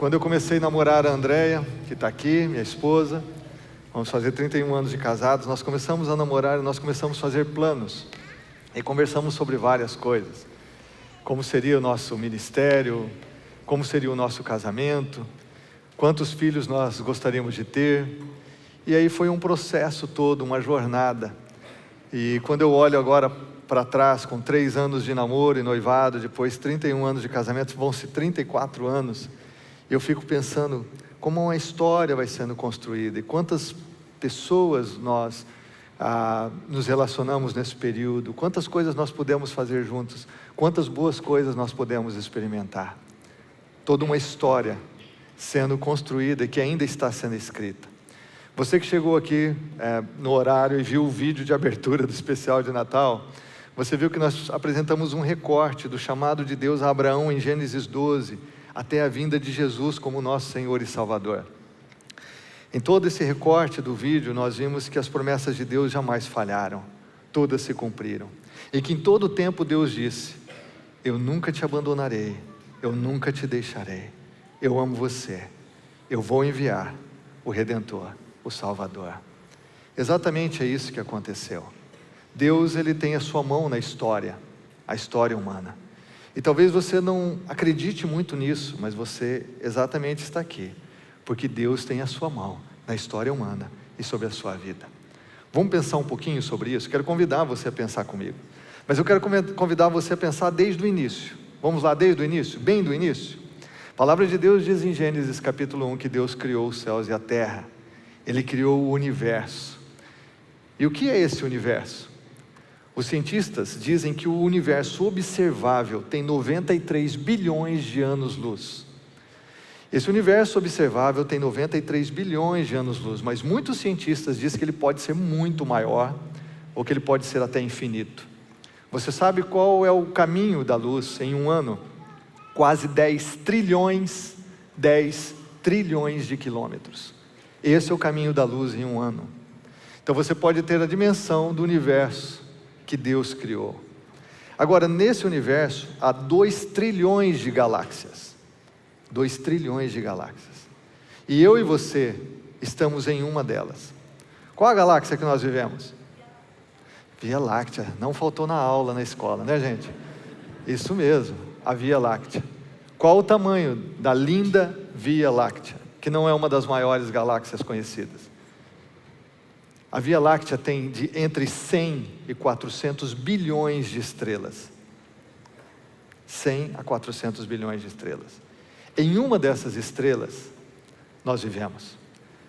Quando eu comecei a namorar a Andréia, que está aqui, minha esposa, vamos fazer 31 anos de casados, nós começamos a namorar e nós começamos a fazer planos. E conversamos sobre várias coisas. Como seria o nosso ministério, como seria o nosso casamento, quantos filhos nós gostaríamos de ter. E aí foi um processo todo, uma jornada. E quando eu olho agora para trás, com 3 anos de namoro e noivado, depois 31 anos de casamento, vão-se 34 anos, eu fico pensando como uma história vai sendo construída e quantas pessoas nós nos relacionamos nesse período, quantas coisas nós podemos fazer juntos, quantas boas coisas nós podemos experimentar. Toda uma história sendo construída e que ainda está sendo escrita. Você que chegou aqui no horário e viu o vídeo de abertura do especial de Natal, você viu que nós apresentamos um recorte do chamado de Deus a Abraão em Gênesis 12, até a vinda de Jesus como nosso Senhor e Salvador. Em todo esse recorte do vídeo, nós vimos que as promessas de Deus jamais falharam, todas se cumpriram. E que em todo o tempo Deus disse: eu nunca te abandonarei, eu nunca te deixarei, eu amo você, eu vou enviar o Redentor, o Salvador. Exatamente é isso que aconteceu. Deus, Ele tem a sua mão na história, a história humana. E talvez você não acredite muito nisso, mas você exatamente está aqui, porque Deus tem a sua mão na história humana e sobre a sua vida. Vamos pensar um pouquinho sobre isso? Quero convidar você a pensar comigo. Mas eu quero convidar você a pensar desde o início. Vamos lá, desde o início, bem do início. A palavra de Deus diz em Gênesis capítulo 1 que Deus criou os céus e a terra. Ele criou o universo. E o que é esse universo? Os cientistas dizem que o universo observável tem 93 bilhões de anos-luz. Esse universo observável tem 93 bilhões de anos-luz, mas muitos cientistas dizem que ele pode ser muito maior, ou que ele pode ser até infinito. Você sabe qual é o caminho da luz em um ano? Quase 10 trilhões de quilômetros. Esse é o caminho da luz em um ano. Então você pode ter a dimensão do universo que Deus criou. Agora, nesse universo, há 2 trilhões de galáxias. 2 trilhões de galáxias. E eu e você estamos em uma delas. Qual a galáxia que nós vivemos? Via Láctea. Não faltou na aula, na escola, né, gente? Isso mesmo, a Via Láctea. Qual o tamanho da linda Via Láctea, que não é uma das maiores galáxias conhecidas? A Via Láctea tem entre 100 e 400 bilhões de estrelas. 100 a 400 bilhões de estrelas. Em uma dessas estrelas, nós vivemos.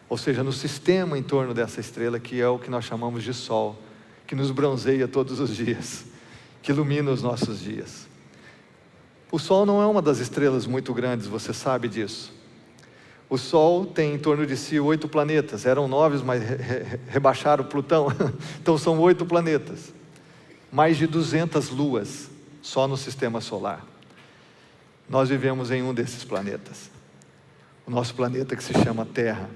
Ou seja, no sistema em torno dessa estrela, que é o que nós chamamos de Sol, que nos bronzeia todos os dias, que ilumina os nossos dias. O Sol não é uma das estrelas muito grandes, você sabe disso. O Sol tem em torno de si 8 planetas, eram 9, mas rebaixaram Plutão, então são 8 planetas. Mais de 200 luas, só no sistema solar. Nós vivemos em um desses planetas, o nosso planeta que se chama Terra.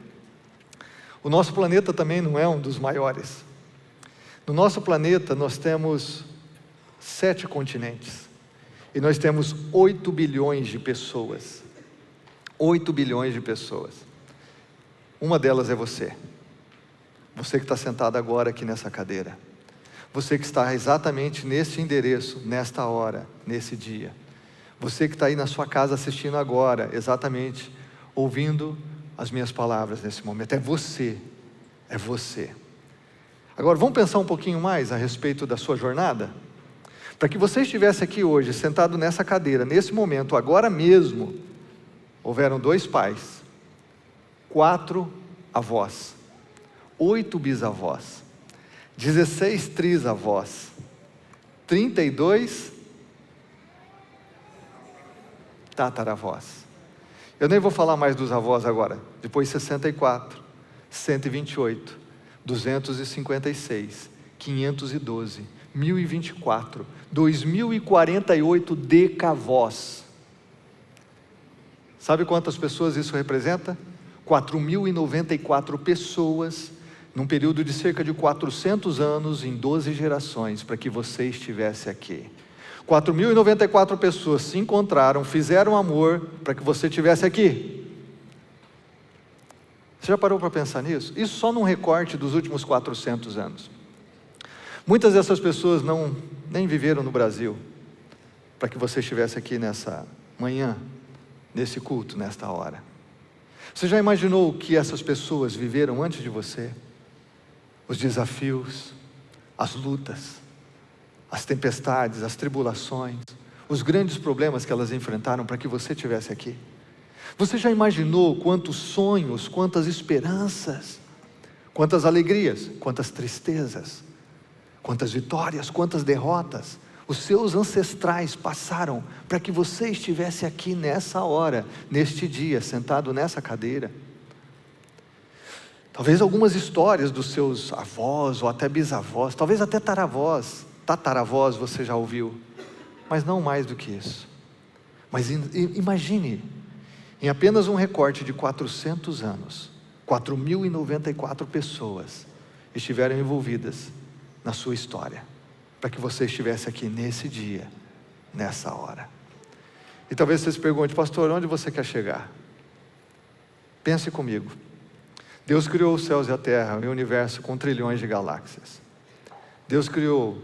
O nosso planeta também não é um dos maiores. No nosso planeta nós temos 7 continentes, e nós temos 8 bilhões de pessoas. 8 bilhões de pessoas. Uma delas é você. Você que está sentado agora aqui nessa cadeira. Você que está exatamente nesse endereço, nesta hora, nesse dia. Você que está aí na sua casa assistindo agora, exatamente, ouvindo as minhas palavras nesse momento. É você. É você. Agora, vamos pensar um pouquinho mais a respeito da sua jornada? Para que você estivesse aqui hoje, sentado nessa cadeira, nesse momento, agora mesmo, houveram 2 pais, 4 avós, 8 bisavós, 16 trisavós, 32 tataravós. Eu nem vou falar mais dos avós agora. Depois 64, 128, 256, 512, 1024, 2048 decavós. Sabe quantas pessoas isso representa? 4.094 pessoas, num período de cerca de 400 anos, em 12 gerações, para que você estivesse aqui. 4.094 pessoas se encontraram, fizeram amor, para que você estivesse aqui. Você já parou para pensar nisso? Isso só num recorte dos últimos 400 anos. Muitas dessas pessoas nem viveram no Brasil, para que você estivesse aqui nessa manhã, nesse culto, nesta hora. Você já imaginou o que essas pessoas viveram antes de você? Os desafios, as lutas, as tempestades, as tribulações, os grandes problemas que elas enfrentaram para que você estivesse aqui. Você já imaginou quantos sonhos, quantas esperanças, quantas alegrias, quantas tristezas, quantas vitórias, quantas derrotas os seus ancestrais passaram para que você estivesse aqui nessa hora, neste dia, sentado nessa cadeira? Talvez algumas histórias dos seus avós ou até bisavós, talvez até tataravós você já ouviu, mas não mais do que isso. Mas imagine, em apenas um recorte de 400 anos, 4.094 pessoas estiveram envolvidas na sua história, para que você estivesse aqui nesse dia, nessa hora. E talvez você se pergunte: pastor, onde você quer chegar? Pense comigo. Deus criou os céus e a terra e o universo com trilhões de galáxias. Deus criou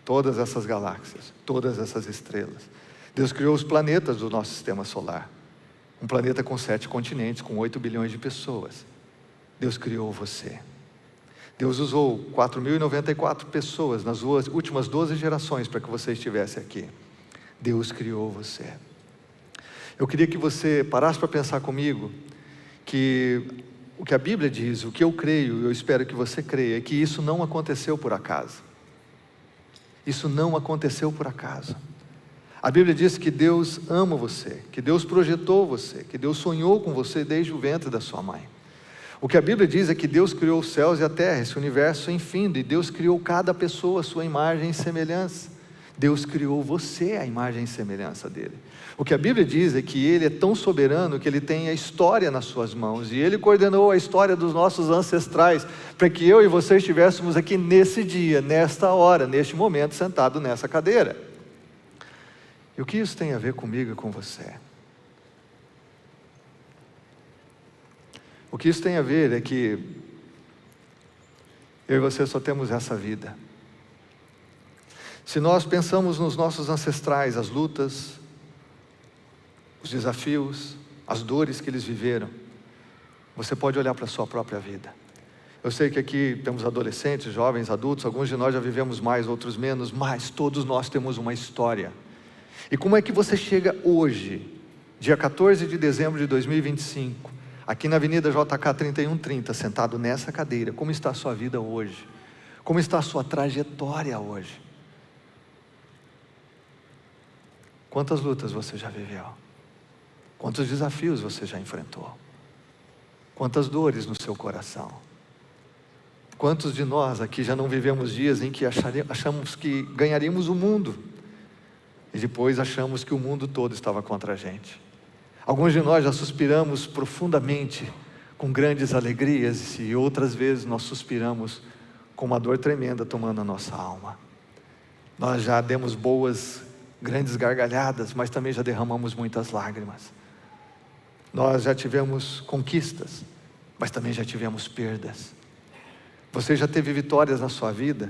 todas essas galáxias, todas essas estrelas. Deus criou os planetas do nosso sistema solar. Um planeta com 7 continentes, com 8 bilhões de pessoas. Deus criou você. Deus usou 4.094 pessoas nas últimas 12 gerações para que você estivesse aqui. Deus criou você. Eu queria que você parasse para pensar comigo que o que a Bíblia diz, o que eu creio, eu espero que você creia, é que isso não aconteceu por acaso. Isso não aconteceu por acaso. A Bíblia diz que Deus ama você, que Deus projetou você, que Deus sonhou com você desde o ventre da sua mãe. O que a Bíblia diz é que Deus criou os céus e a terra, esse universo sem fim, e Deus criou cada pessoa à sua imagem e semelhança. Deus criou você à imagem e semelhança dele. O que a Bíblia diz é que Ele é tão soberano que Ele tem a história nas suas mãos, e Ele coordenou a história dos nossos ancestrais, para que eu e você estivéssemos aqui nesse dia, nesta hora, neste momento, sentado nessa cadeira. E o que isso tem a ver comigo e com você? O que isso tem a ver é que eu e você só temos essa vida. Se nós pensamos nos nossos ancestrais, as lutas, os desafios, as dores que eles viveram, você pode olhar para a sua própria vida. Eu sei que aqui temos adolescentes, jovens, adultos, alguns de nós já vivemos mais, outros menos, mas todos nós temos uma história. E como é que você chega hoje, dia 14 de dezembro de 2025, aqui na Avenida JK 3130, sentado nessa cadeira? Como está a sua vida hoje? Como está a sua trajetória hoje? Quantas lutas você já viveu? Quantos desafios você já enfrentou? Quantas dores no seu coração? Quantos de nós aqui já não vivemos dias em que achamos que ganharíamos o mundo, e depois achamos que o mundo todo estava contra a gente? Alguns de nós já suspiramos profundamente com grandes alegrias, e outras vezes nós suspiramos com uma dor tremenda tomando a nossa alma. Nós já demos grandes gargalhadas, mas também já derramamos muitas lágrimas. Nós já tivemos conquistas, mas também já tivemos perdas. Você já teve vitórias na sua vida,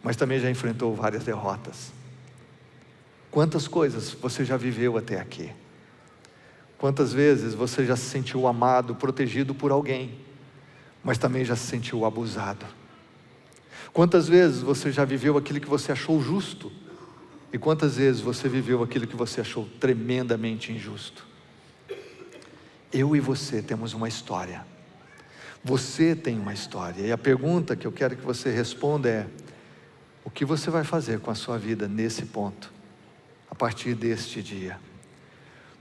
mas também já enfrentou várias derrotas. Quantas coisas você já viveu até aqui? Quantas vezes você já se sentiu amado, protegido por alguém, mas também já se sentiu abusado? Quantas vezes você já viveu aquilo que você achou justo, e quantas vezes você viveu aquilo que você achou tremendamente injusto? Eu e você temos uma história. Você tem uma história. E a pergunta que eu quero que você responda é: o que você vai fazer com a sua vida nesse ponto, a partir deste dia?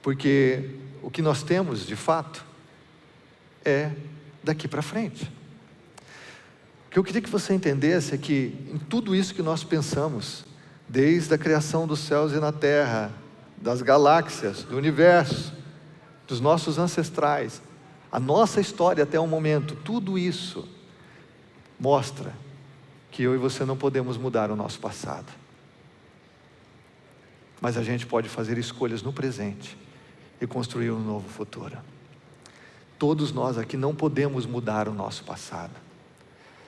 Porque o que nós temos, de fato, é daqui para frente. O que eu queria que você entendesse é que em tudo isso que nós pensamos, desde a criação dos céus e na terra, das galáxias, do universo, dos nossos ancestrais, a nossa história até o momento, tudo isso mostra que eu e você não podemos mudar o nosso passado. Mas a gente pode fazer escolhas no presente e construir um novo futuro. Todos nós aqui não podemos mudar o nosso passado,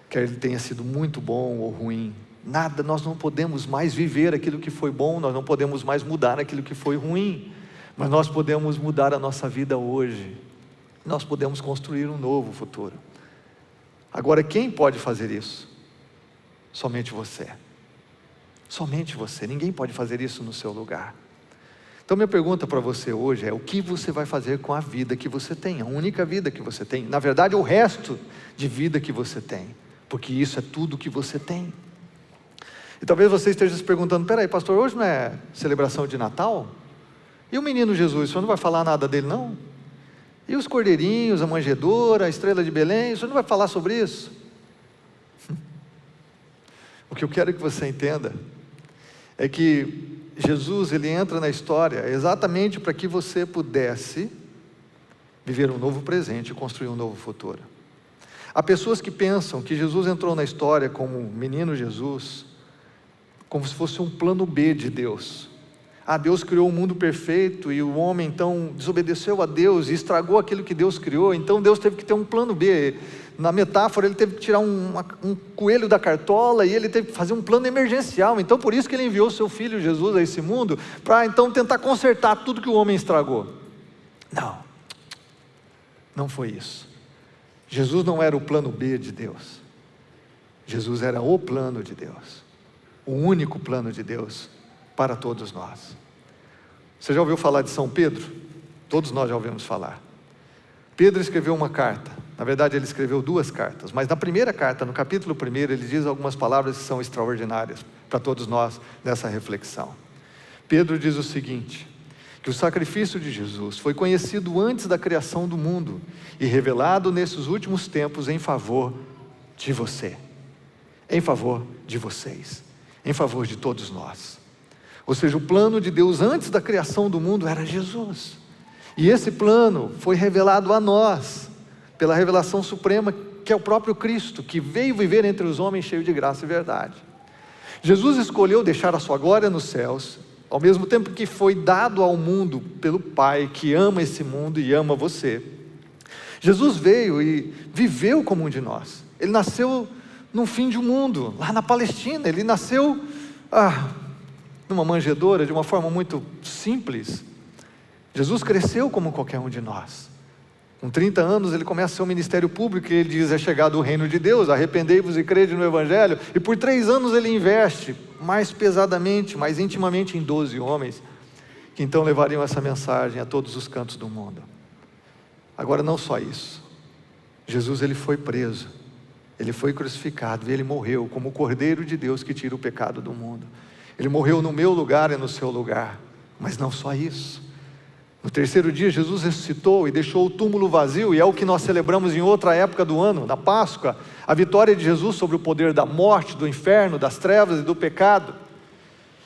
quer ele tenha sido muito bom ou ruim. Nada, nós não podemos mais viver aquilo que foi bom, nós não podemos mais mudar aquilo que foi ruim, mas nós podemos mudar a nossa vida hoje, nós podemos construir um novo futuro. Agora, quem pode fazer isso? Somente você. Somente você, ninguém pode fazer isso no seu lugar. Então minha pergunta para você hoje é: o que você vai fazer com a vida que você tem? A única vida que você tem, na verdade o resto de vida que você tem, porque isso é tudo que você tem. E talvez você esteja se perguntando: peraí pastor, hoje não é celebração de Natal? E o menino Jesus, o senhor não vai falar nada dele não? E os cordeirinhos, a manjedoura, a estrela de Belém, o senhor não vai falar sobre isso? O que eu quero que você entenda é que Jesus, ele entra na história exatamente para que você pudesse viver um novo presente e construir um novo futuro. Há pessoas que pensam que Jesus entrou na história como menino Jesus, como se fosse um plano B de Deus. Deus criou um mundo perfeito e o homem então desobedeceu a Deus e estragou aquilo que Deus criou, então Deus teve que ter um plano B. Na metáfora, ele teve que tirar um coelho da cartola e ele teve que fazer um plano emergencial. Então por isso que ele enviou seu filho Jesus a esse mundo, para então tentar consertar tudo que o homem estragou. Não foi isso. Jesus não era o plano B de Deus, Jesus era o plano de Deus, o único plano de Deus para todos nós. Você já ouviu falar de São Pedro? Todos nós já ouvimos falar. Pedro escreveu uma carta, na verdade ele escreveu 2 cartas, mas na primeira carta, no capítulo 1, ele diz algumas palavras que são extraordinárias para todos nós nessa reflexão. Pedro diz o seguinte: que o sacrifício de Jesus foi conhecido antes da criação do mundo e revelado nesses últimos tempos em favor de você, em favor de vocês, em favor de todos nós. Ou seja, o plano de Deus antes da criação do mundo era Jesus, e esse plano foi revelado a nós, pela revelação suprema, que é o próprio Cristo, que veio viver entre os homens cheio de graça e verdade. Jesus escolheu deixar a sua glória nos céus, ao mesmo tempo que foi dado ao mundo pelo Pai, que ama esse mundo e ama você. Jesus veio e viveu como um de nós. Ele nasceu no fim de um mundo, lá na Palestina. Ele nasceu numa manjedoura, de uma forma muito simples. Jesus cresceu como qualquer um de nós. Com 30 anos ele começa seu ministério público e ele diz: é chegado o reino de Deus, arrependei-vos e crede no Evangelho. E por 3 anos ele investe mais pesadamente, mais intimamente em 12 homens, que então levariam essa mensagem a todos os cantos do mundo. Agora não só isso, Jesus ele foi preso, ele foi crucificado e ele morreu como o Cordeiro de Deus que tira o pecado do mundo. Ele morreu no meu lugar e no seu lugar, mas não só isso. No 3º dia Jesus ressuscitou e deixou o túmulo vazio, e é o que nós celebramos em outra época do ano, na Páscoa, a vitória de Jesus sobre o poder da morte, do inferno, das trevas e do pecado.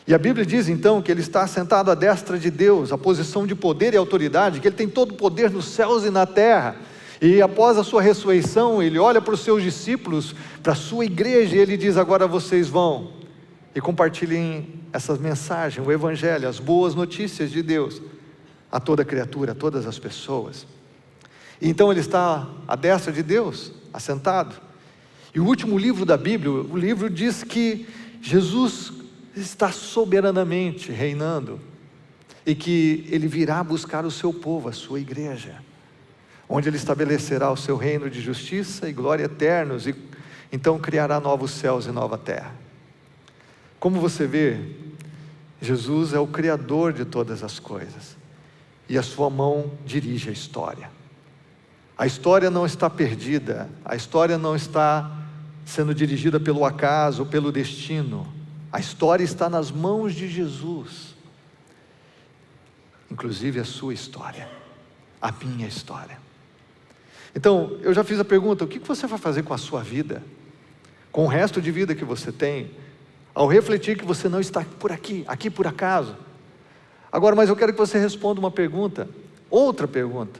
E a Bíblia diz então que ele está sentado à destra de Deus, a posição de poder e autoridade, que ele tem todo o poder nos céus e na terra. E após a sua ressurreição, ele olha para os seus discípulos, para a sua igreja, e ele diz: agora vocês vão e compartilhem essas mensagens, o Evangelho, as boas notícias de Deus, a toda criatura, a todas as pessoas. E então ele está à destra de Deus, assentado. E o último livro da Bíblia, o livro diz que Jesus está soberanamente reinando, e que ele virá buscar o seu povo, a sua igreja, onde ele estabelecerá o seu reino de justiça e glória eternos, e então criará novos céus e nova terra. Como você vê, Jesus é o Criador de todas as coisas, e a sua mão dirige a história. A história não está perdida, a história não está sendo dirigida pelo acaso ou pelo destino. A história está nas mãos de Jesus, inclusive a sua história, a minha história. Então, eu já fiz a pergunta: o que você vai fazer com a sua vida, com o resto de vida que você tem, ao refletir que você não está por aqui por acaso? Agora, mas eu quero que você responda uma pergunta, outra pergunta: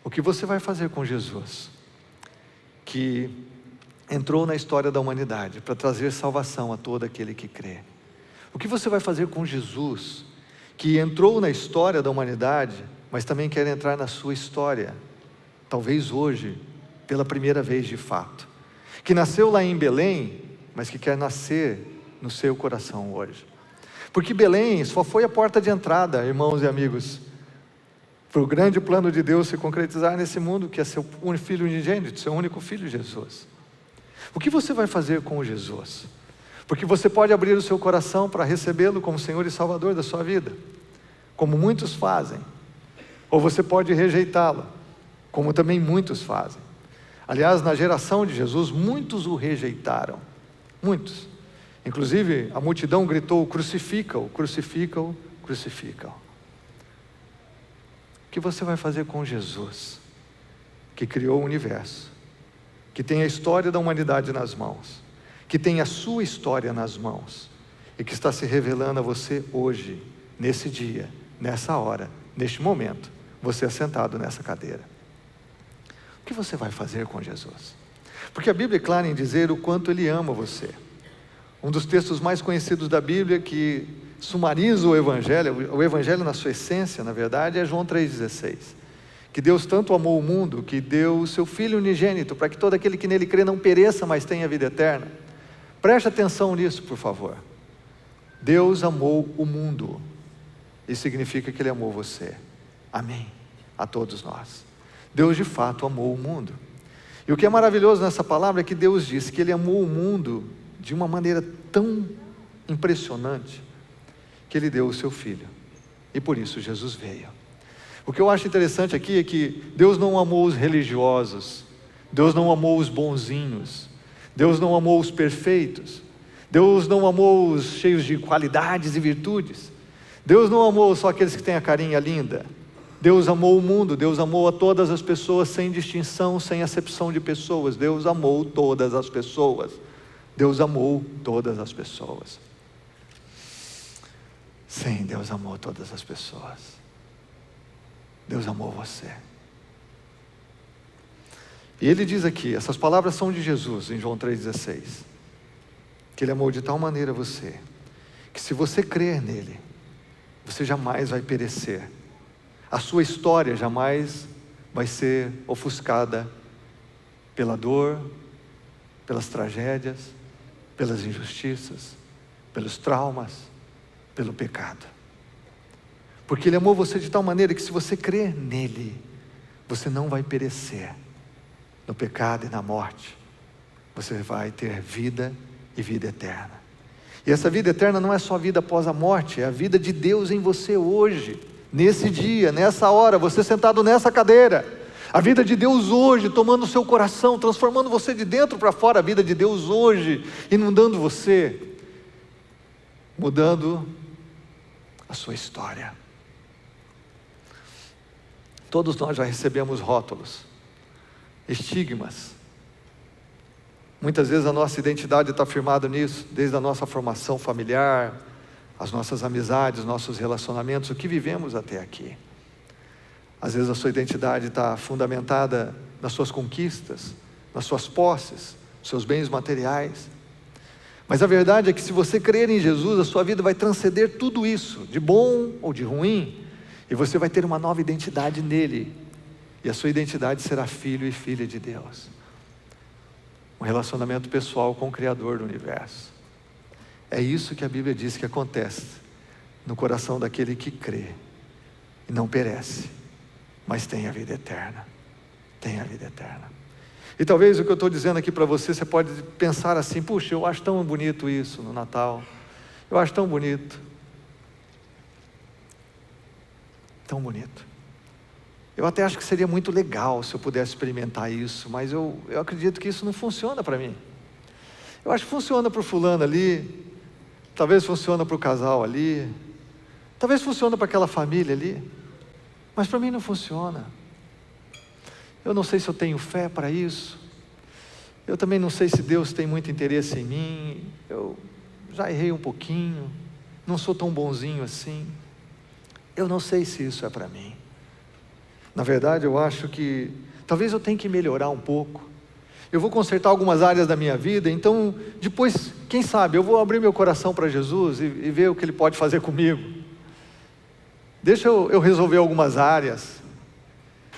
o que você vai fazer com Jesus, que entrou na história da humanidade para trazer salvação a todo aquele que crê? O que você vai fazer com Jesus, que entrou na história da humanidade, mas também quer entrar na sua história, talvez hoje, pela primeira vez de fato, que nasceu lá em Belém, mas que quer nascer no seu coração hoje. Porque Belém só foi a porta de entrada, irmãos e amigos, para o grande plano de Deus se concretizar nesse mundo, que é seu filho unigênito, seu único filho, Jesus. O que você vai fazer com Jesus? Porque você pode abrir o seu coração para recebê-lo como Senhor e Salvador da sua vida, como muitos fazem. Ou você pode rejeitá-lo, como também muitos fazem. Aliás, na geração de Jesus, muitos o rejeitaram. Muitos. Inclusive, a multidão gritou: crucifica-o, crucifica-o, crucifica-o. O que você vai fazer com Jesus, que criou o universo, que tem a história da humanidade nas mãos, que tem a sua história nas mãos, e que está se revelando a você hoje, nesse dia, nessa hora, neste momento, você assentado nessa cadeira? O que você vai fazer com Jesus? Porque a Bíblia é clara em dizer o quanto Ele ama você. Um dos textos mais conhecidos da Bíblia, que sumariza o Evangelho na sua essência, na verdade, é João 3,16. Que Deus tanto amou o mundo, que deu o seu Filho unigênito, para que todo aquele que nele crê não pereça, mas tenha vida eterna. Preste atenção nisso, por favor. Deus amou o mundo. Isso significa que Ele amou você. Amém. A todos nós. Deus de fato amou o mundo. E o que é maravilhoso nessa palavra é que Deus diz que Ele amou o mundo de uma maneira tão impressionante, que Ele deu o seu Filho. E por isso Jesus veio. O que eu acho interessante aqui é que Deus não amou os religiosos, Deus não amou os bonzinhos, Deus não amou os perfeitos, Deus não amou os cheios de qualidades e virtudes, Deus não amou só aqueles que têm a carinha linda. Deus amou o mundo, Deus amou a todas as pessoas sem distinção, sem acepção de pessoas. Deus amou todas as pessoas. Deus amou todas as pessoas. Sim, Deus amou todas as pessoas. Deus amou você. E Ele diz aqui, essas palavras são de Jesus, em João 3,16, que Ele amou de tal maneira você, que se você crer nele, você jamais vai perecer. A sua história jamais vai ser ofuscada pela dor, pelas tragédias, pelas injustiças, pelos traumas, pelo pecado. Porque Ele amou você de tal maneira que se você crer nele, você não vai perecer no pecado e na morte. Você vai ter vida e vida eterna. E essa vida eterna não é só vida após a morte, é a vida de Deus em você hoje, nesse dia, nessa hora, você sentado nessa cadeira. A vida de Deus hoje, tomando o seu coração, transformando você de dentro para fora. A vida de Deus hoje, inundando você, mudando a sua história. Todos nós já recebemos rótulos, estigmas. Muitas vezes a nossa identidade está firmada nisso, desde a nossa formação familiar, as nossas amizades, nossos relacionamentos, o que vivemos até aqui. Às vezes a sua identidade está fundamentada nas suas conquistas, nas suas posses, nos seus bens materiais. Mas a verdade é que se você crer em Jesus, a sua vida vai transcender tudo isso, de bom ou de ruim, e você vai ter uma nova identidade nele. E a sua identidade será filho e filha de Deus. Um relacionamento pessoal com o Criador do universo. É isso que a Bíblia diz que acontece no coração daquele que crê e não perece, mas tem a vida eterna. Tem a vida eterna. E talvez o que eu estou dizendo aqui para você, você pode pensar assim: puxa, eu acho tão bonito isso no Natal. Eu acho tão bonito. Tão bonito. Eu até acho que seria muito legal se eu pudesse experimentar isso, mas eu acredito que isso não funciona para mim. Eu acho que funciona para o fulano ali, talvez funcione para o casal ali, talvez funcione para aquela família ali, mas para mim não funciona. Eu não sei se eu tenho fé para isso, eu também não sei se Deus tem muito interesse em mim, eu já errei um pouquinho, não sou tão bonzinho assim, eu não sei se isso é para mim. Na verdade, eu acho que talvez eu tenha que melhorar um pouco. Eu vou consertar algumas áreas da minha vida, então depois, quem sabe, eu vou abrir meu coração para Jesus e ver o que Ele pode fazer comigo. Deixa eu resolver algumas áreas.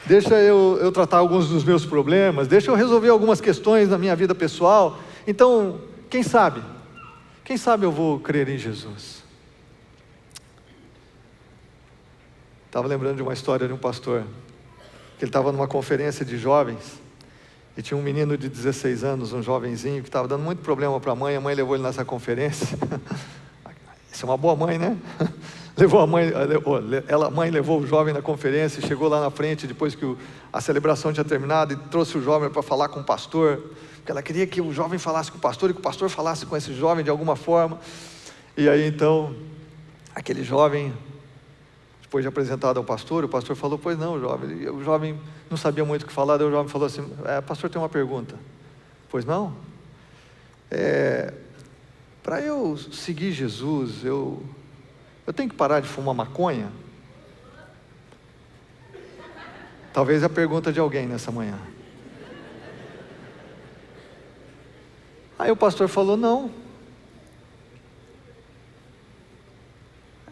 deixa eu tratar alguns dos meus problemas, deixa eu resolver algumas questões na minha vida pessoal. Então, quem sabe eu vou crer em Jesus. Estava lembrando de uma história de um pastor, que ele estava numa conferência de jovens, e tinha um menino de 16 anos, um jovenzinho, que estava dando muito problema para a mãe levou ele nessa conferência. Isso é uma boa mãe, né? A mãe levou o jovem na conferência, e chegou lá na frente, depois que a celebração tinha terminado, e trouxe o jovem para falar com o pastor, porque ela queria que o jovem falasse com o pastor, e que o pastor falasse com esse jovem de alguma forma. E aí então, aquele jovem, depois de apresentado ao pastor, o pastor falou: pois não, jovem. O jovem não sabia muito o que falar, daí o jovem falou assim: pastor, tem uma pergunta. Pois não? Para eu seguir Jesus, eu tenho que parar de fumar maconha? Talvez a pergunta de alguém nessa manhã. Aí o pastor falou: não.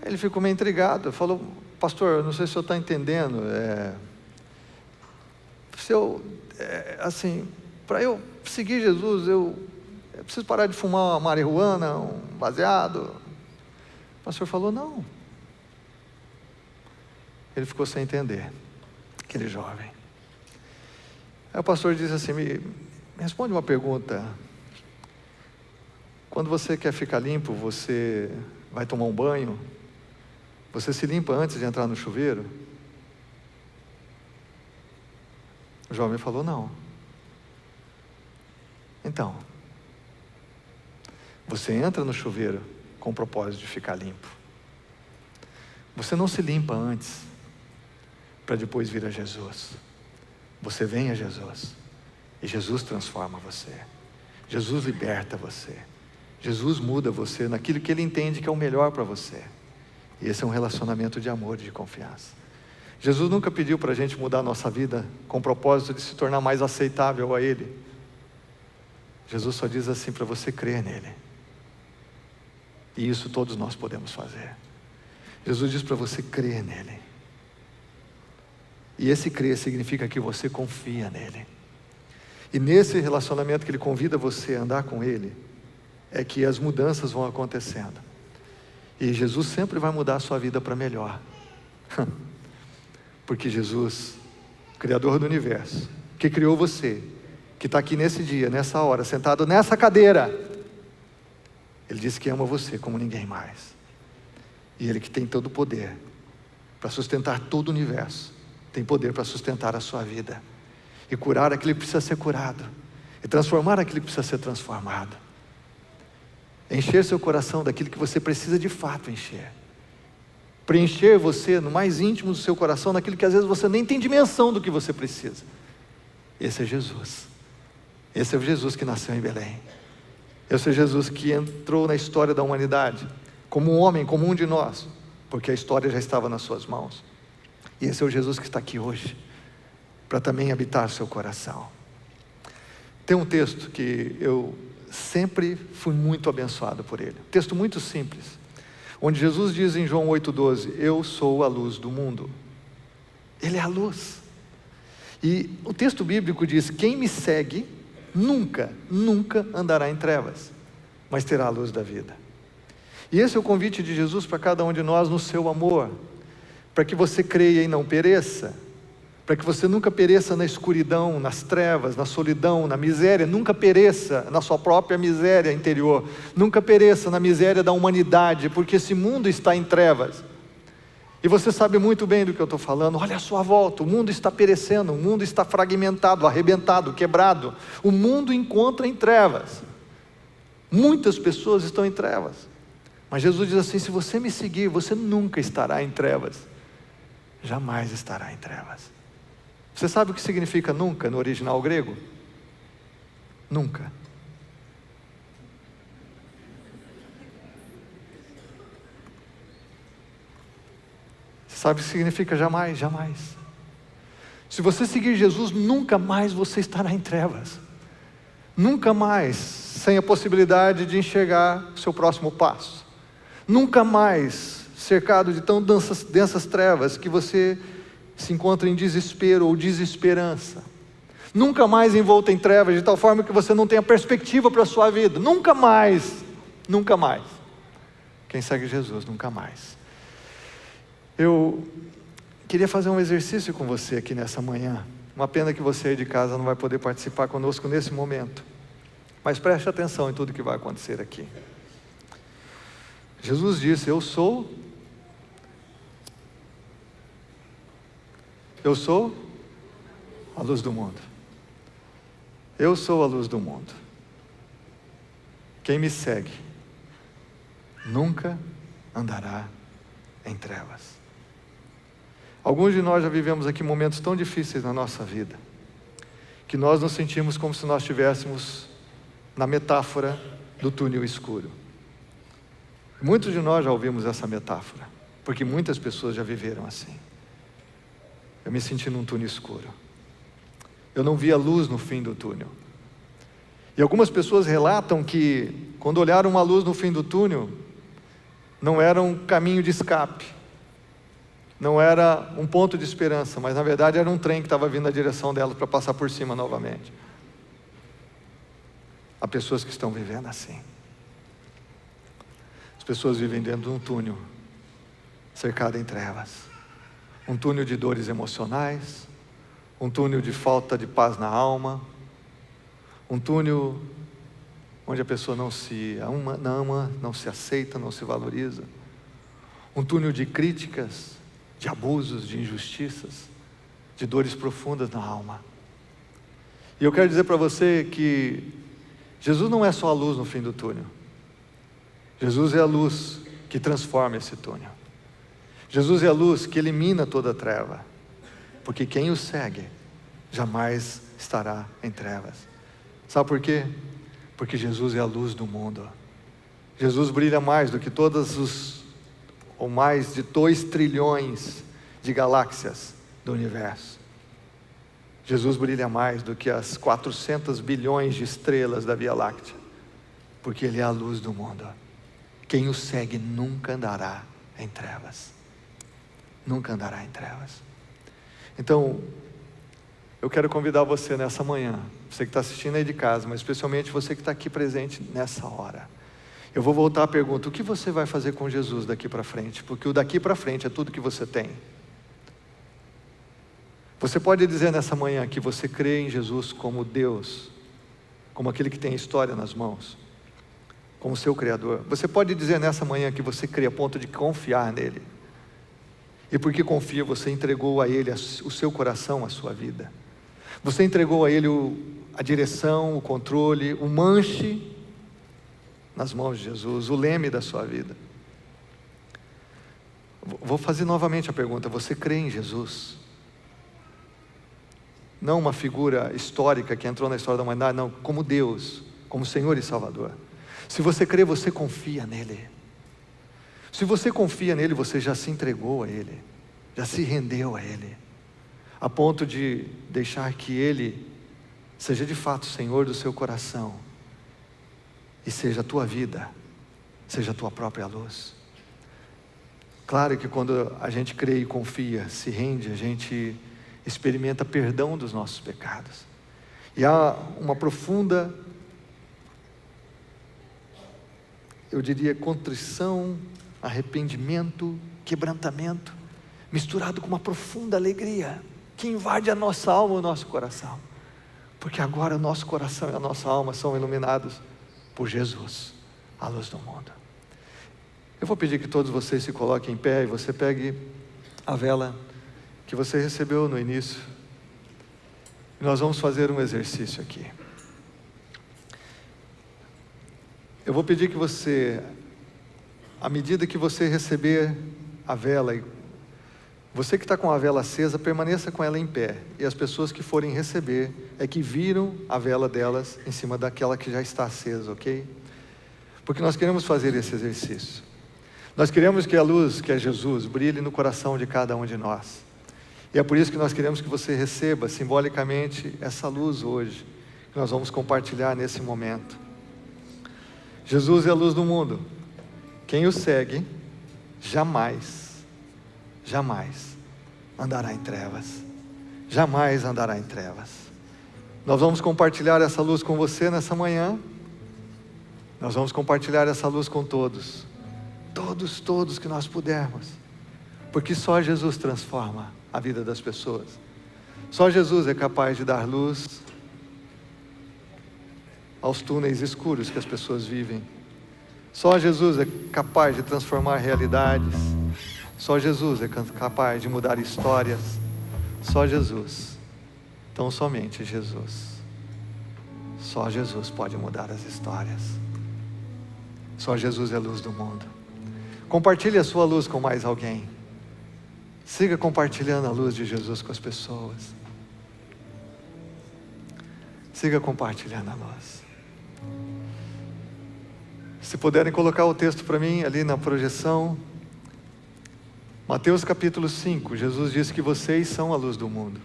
Ele ficou meio intrigado, falou: pastor, eu não sei se o senhor está entendendo, para eu seguir Jesus, eu preciso parar de fumar uma marihuana, um baseado. O pastor falou: não. Ele ficou sem entender, aquele jovem. Aí o pastor disse assim: me responde uma pergunta. Quando você quer ficar limpo, você vai tomar um banho? Você se limpa antes de entrar no chuveiro? O jovem falou: não. Então, você entra no chuveiro com o propósito de ficar limpo. Você não se limpa antes, para depois vir a Jesus. Você vem a Jesus, e Jesus transforma você. Jesus liberta você. Jesus muda você naquilo que Ele entende que é o melhor para você. E esse é um relacionamento de amor e de confiança. Jesus nunca pediu para a gente mudar a nossa vida com o propósito de se tornar mais aceitável a Ele. Jesus só diz assim para você crer nele. E isso todos nós podemos fazer. Jesus diz para você crer nele. E esse crer significa que você confia nele. E nesse relacionamento que Ele convida você a andar com Ele, é que as mudanças vão acontecendo. E Jesus sempre vai mudar a sua vida para melhor. Porque Jesus, Criador do universo, que criou você, que está aqui nesse dia, nessa hora, sentado nessa cadeira, Ele disse que ama você como ninguém mais. E Ele que tem todo o poder para sustentar todo o universo, tem poder para sustentar a sua vida, e curar aquilo que precisa ser curado, e transformar aquilo que precisa ser transformado. Encher seu coração daquilo que você precisa de fato encher. Preencher você no mais íntimo do seu coração, naquilo que às vezes você nem tem dimensão do que você precisa. Esse é Jesus. Esse é o Jesus que nasceu em Belém. Esse é o Jesus que entrou na história da humanidade, como um homem, como um de nós, porque a história já estava nas suas mãos. E esse é o Jesus que está aqui hoje, para também habitar seu coração. Tem um texto que eu sempre fui muito abençoado por ele. Texto muito simples, onde Jesus diz em João 8,12: eu sou a luz do mundo. Ele é a luz. E o texto bíblico diz: quem me segue nunca andará em trevas, mas terá a luz da vida. E esse é o convite de Jesus para cada um de nós no seu amor, para que você creia e não pereça, para que você nunca pereça na escuridão, nas trevas, na solidão, na miséria, nunca pereça na sua própria miséria interior, nunca pereça na miséria da humanidade, porque esse mundo está em trevas. E você sabe muito bem do que eu estou falando. Olha à sua volta, o mundo está perecendo, o mundo está fragmentado, arrebentado, quebrado. O mundo encontra em trevas. Muitas pessoas estão em trevas. Mas Jesus diz assim: se você me seguir, você nunca estará em trevas. Jamais estará em trevas. Você sabe o que significa nunca no original grego? Nunca. Você sabe o que significa jamais? Jamais. Se você seguir Jesus, nunca mais você estará em trevas. Nunca mais sem a possibilidade de enxergar o seu próximo passo. Nunca mais cercado de tão densas trevas que você se encontra em desespero ou desesperança, nunca mais envolto em trevas, de tal forma que você não tenha perspectiva para a sua vida, nunca mais, nunca mais. Quem segue Jesus, nunca mais. Eu queria fazer um exercício com você aqui nessa manhã. Uma pena que você aí de casa não vai poder participar conosco nesse momento. Mas preste atenção em tudo que vai acontecer aqui. Jesus disse: eu sou a luz do mundo. Eu sou a luz do mundo. Quem me segue nunca andará em trevas. Alguns de nós já vivemos aqui momentos tão difíceis na nossa vida, que nós nos sentimos como se nós estivéssemos na metáfora do túnel escuro. Muitos de nós já ouvimos essa metáfora, porque muitas pessoas já viveram assim. Eu me senti num túnel escuro. Eu não via luz no fim do túnel. E algumas pessoas relatam que, quando olharam uma luz no fim do túnel, não era um caminho de escape, não era um ponto de esperança, mas na verdade era um trem que estava vindo na direção dela para passar por cima novamente. Há pessoas que estão vivendo assim. As pessoas vivem dentro de um túnel, cercado em trevas. Um túnel de dores emocionais, um túnel de falta de paz na alma, um túnel onde a pessoa não se ama, não se aceita, não se valoriza. Um túnel de críticas, de abusos, de injustiças, de dores profundas na alma. E eu quero dizer para você que Jesus não é só a luz no fim do túnel. Jesus é a luz que transforma esse túnel. Jesus é a luz que elimina toda a treva, porque quem o segue jamais estará em trevas. Sabe por quê? Porque Jesus é a luz do mundo. Jesus brilha mais do que ou mais de 2 trilhões de galáxias do universo. Jesus brilha mais do que as 400 bilhões de estrelas da Via Láctea, porque Ele é a luz do mundo. Quem o segue nunca andará em trevas. Nunca andará em trevas. Então, eu quero convidar você nessa manhã, você que está assistindo aí de casa, mas especialmente você que está aqui presente nessa hora. Eu vou voltar à pergunta: o que você vai fazer com Jesus daqui para frente? Porque o daqui para frente é tudo que você tem. Você pode dizer nessa manhã que você crê em Jesus como Deus, como aquele que tem a história nas mãos, como seu Criador. Você pode dizer nessa manhã que você crê a ponto de confiar nele. E porque confia, você entregou a Ele o seu coração, a sua vida. Você entregou a Ele a direção, o controle, o manche nas mãos de Jesus, o leme da sua vida. Vou fazer novamente a pergunta: você crê em Jesus? Não uma figura histórica que entrou na história da humanidade, não, como Deus, como Senhor e Salvador. Se você crê, você confia nele. Se você confia nele, você já se entregou a Ele, já se rendeu a Ele, a ponto de deixar que Ele seja de fato Senhor do seu coração, e seja a tua vida, seja a tua própria luz. Claro que quando a gente crê e confia, se rende, a gente experimenta perdão dos nossos pecados, e há uma profunda, eu diria, contrição, arrependimento, quebrantamento, misturado com uma profunda alegria, que invade a nossa alma e o nosso coração, porque agora o nosso coração e a nossa alma são iluminados por Jesus, a luz do mundo. Eu vou pedir que todos vocês se coloquem em pé, e você pegue a vela que você recebeu no início, e nós vamos fazer um exercício aqui. Eu vou pedir que você, à medida que você receber a vela, você que está com a vela acesa, permaneça com ela em pé, e as pessoas que forem receber, é que viram a vela delas em cima daquela que já está acesa, ok? Porque nós queremos fazer esse exercício. Nós queremos que a luz, que é Jesus, brilhe no coração de cada um de nós. E é por isso que nós queremos que você receba simbolicamente essa luz hoje, que nós vamos compartilhar nesse momento. Jesus é a luz do mundo. Quem o segue, jamais andará em trevas. Jamais andará em trevas. Nós vamos compartilhar essa luz com você nessa manhã. Nós vamos compartilhar essa luz com todos. Todos que nós pudermos. Porque só Jesus transforma a vida das pessoas. Só Jesus é capaz de dar luz aos túneis escuros que as pessoas vivem. Só Jesus é capaz de transformar realidades. Só Jesus é capaz de mudar histórias. Só Jesus. Então somente Jesus. Só Jesus pode mudar as histórias. Só Jesus é a luz do mundo. Compartilhe a sua luz com mais alguém. Siga compartilhando a luz de Jesus com as pessoas. Siga compartilhando a luz. Se puderem colocar o texto para mim ali na projeção. Mateus capítulo 5, Jesus disse que vocês são a luz do mundo.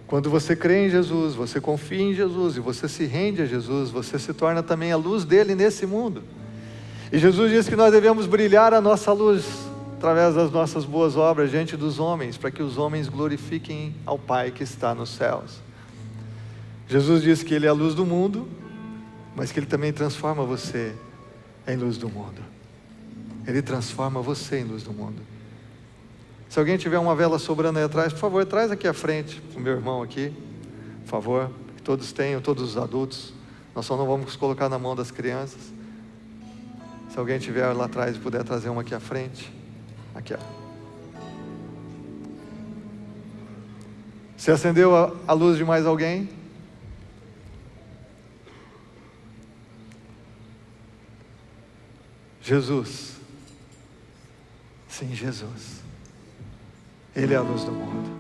Quando você crê em Jesus, você confia em Jesus e você se rende a Jesus, você se torna também a luz dele nesse mundo. E Jesus disse que nós devemos brilhar a nossa luz através das nossas boas obras diante dos homens, para que os homens glorifiquem ao Pai que está nos céus. Jesus disse que ele é a luz do mundo, mas que ele também transforma você em luz do mundo. Ele transforma você em luz do mundo. Se alguém tiver uma vela sobrando aí atrás, por favor, traz aqui à frente, o meu irmão aqui, por favor, que todos tenham, todos os adultos. Nós só não vamos colocar na mão das crianças. Se alguém tiver lá atrás e puder trazer uma aqui à frente. Aqui, ó. Se acendeu a luz de mais alguém? Jesus. Sim, Jesus. Ele é a luz do mundo.